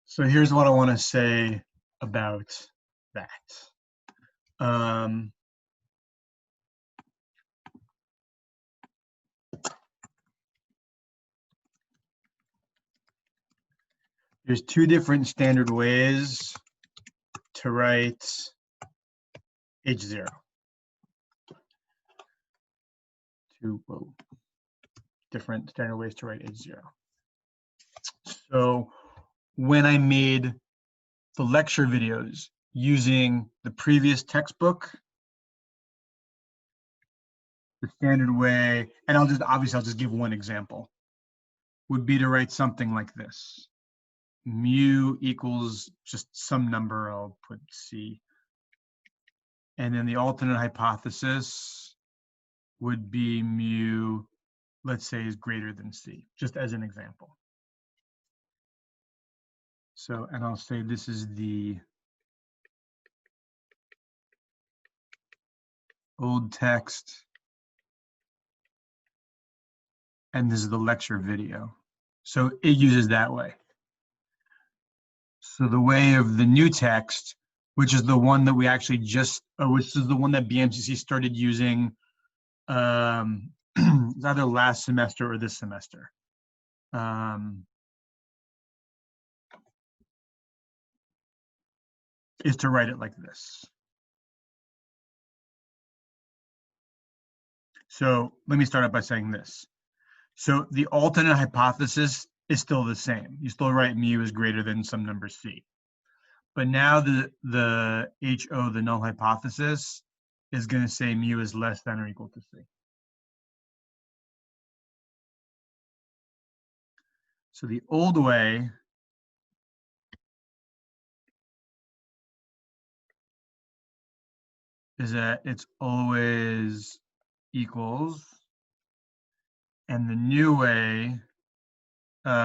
So here's what I want to say about that. There's two different standard ways to write H0. Two different standard ways to write H0. So when I made the lecture videos using the previous textbook, the standard way, and I'll just give one example, would be to write something like this. Mu equals just some number, I'll put C. And then the alternate hypothesis would be mu, let's say, is greater than C, just as an example. So, and I'll say this is the old text, and this is the lecture video. So it uses that way. So the way of the new text, which is the one that we actually which is the one that BMCC started using either last semester or this semester. Is to write it like this. So let me start out by saying this. So the alternate hypothesis is still the same. You still write mu is greater than some number C. But now the HO, the null hypothesis, is going to say mu is less than or equal to C. So the old way is that it's always equals, and the new way,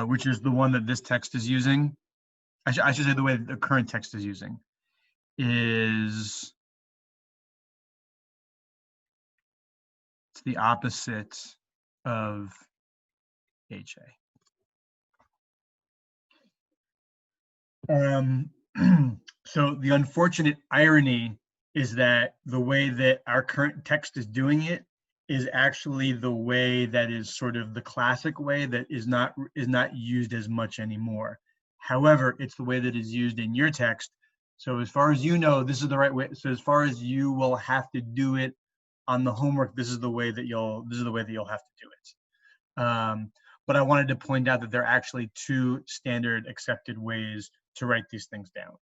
which is the one that this text is using, I should say the way the current text is using, is it's the opposite of HA. So the unfortunate irony is that the way that our current text is doing it is actually the way that is sort of the classic way that is not used as much anymore. However, it's the way that is used in your text. So as far as you know, this is the right way. So as far as you will have to do it on the homework, this is the way that you'll have to do it. But I wanted to point out that there are actually two standard accepted ways to write these things down.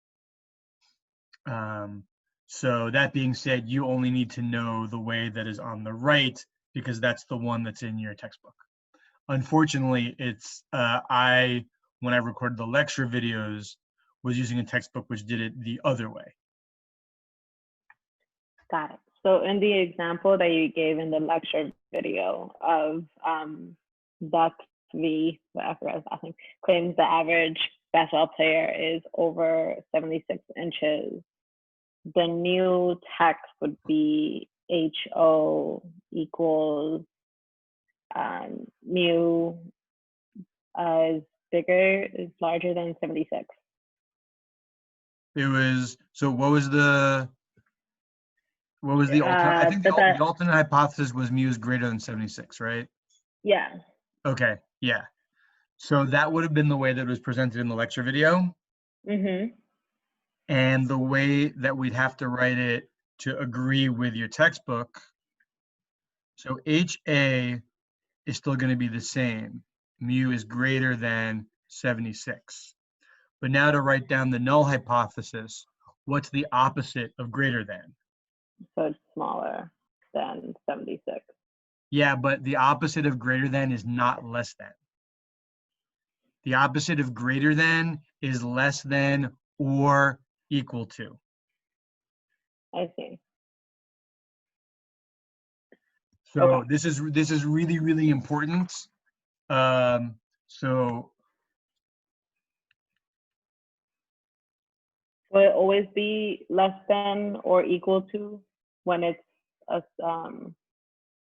So that being said, you only need to know the way that is on the right because that's the one that's in your textbook. Unfortunately, it's when I recorded the lecture videos, was using a textbook which did it the other way. Got it. So in the example that you gave in the lecture video of Duck V, whatever I think, claims the average basketball player is over 76 inches. The new text would be HO equals mu is larger than 76. It was, so what was the alternate? I think the alternate hypothesis was mu is greater than 76, right? Yeah. Okay, yeah. So that would have been the way that it was presented in the lecture video. Mm-hmm. And the way that we'd have to write it to agree with your textbook. So HA is still going to be the same. Mu is greater than 76. But now to write down the null hypothesis, what's the opposite of greater than? So it's smaller than 76. Yeah, but the opposite of greater than is not less than. The opposite of greater than is less than or equal to. I see. So okay. this is really, really important. So will it always be less than or equal to when it's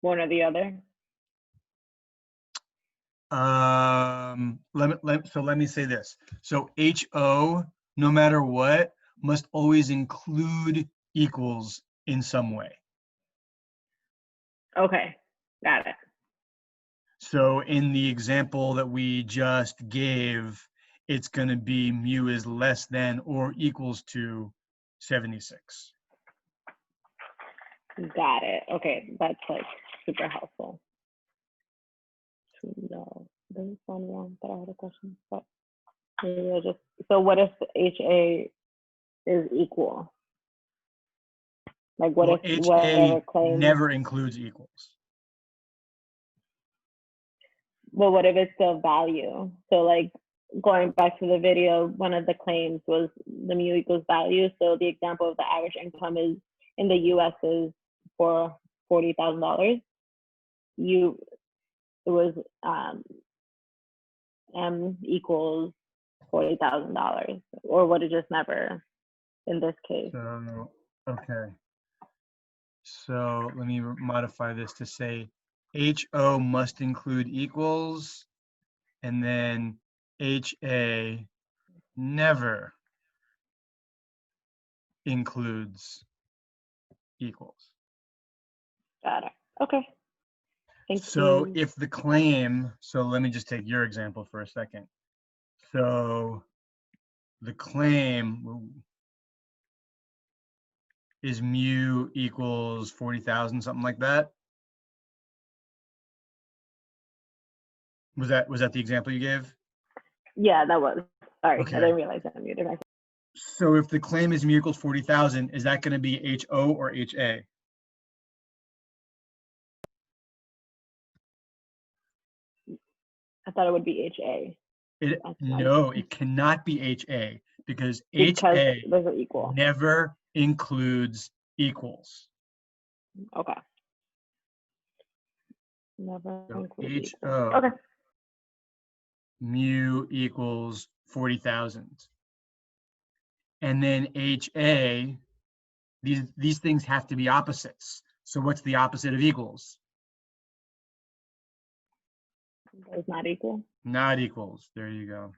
one or the other? let me say this. So HO, no matter what, must always include equals in some way. Okay, got it. So in the example that we just gave, it's going to be mu is less than or equals to 76. Got it. Okay, that's like super helpful. No, there's one wrong, but I had a question. But maybe I'll just, so what if HA is equal? Like what Well, if whatever HA claim, never includes equals. well, what if it's the value? So like going back to the video, one of the claims was the mu equals value. So the example of the average income is in the US is for $40,000. It was M equals $40,000, or would it just never in this case? So, okay. So let me modify this to say HO must include equals, and then HA never includes equals. Got it. Okay. Thank So you. if the claim, so let me just take your example for a second. So the claim is mu equals 40,000, something like that. Was that the example you gave? Yeah, that was. Sorry, Okay. I didn't realize I muted myself. So if the claim is mu equals 40,000, is that going to be HO or HA? I thought it would be HA. No, it cannot be HA because Because HA those are equal. never includes equals. Okay. Never So include equal. HO Okay. mu equals 40,000. And then HA, these things have to be opposites. So what's the opposite of equals? It's not equal. Not equals. There you go.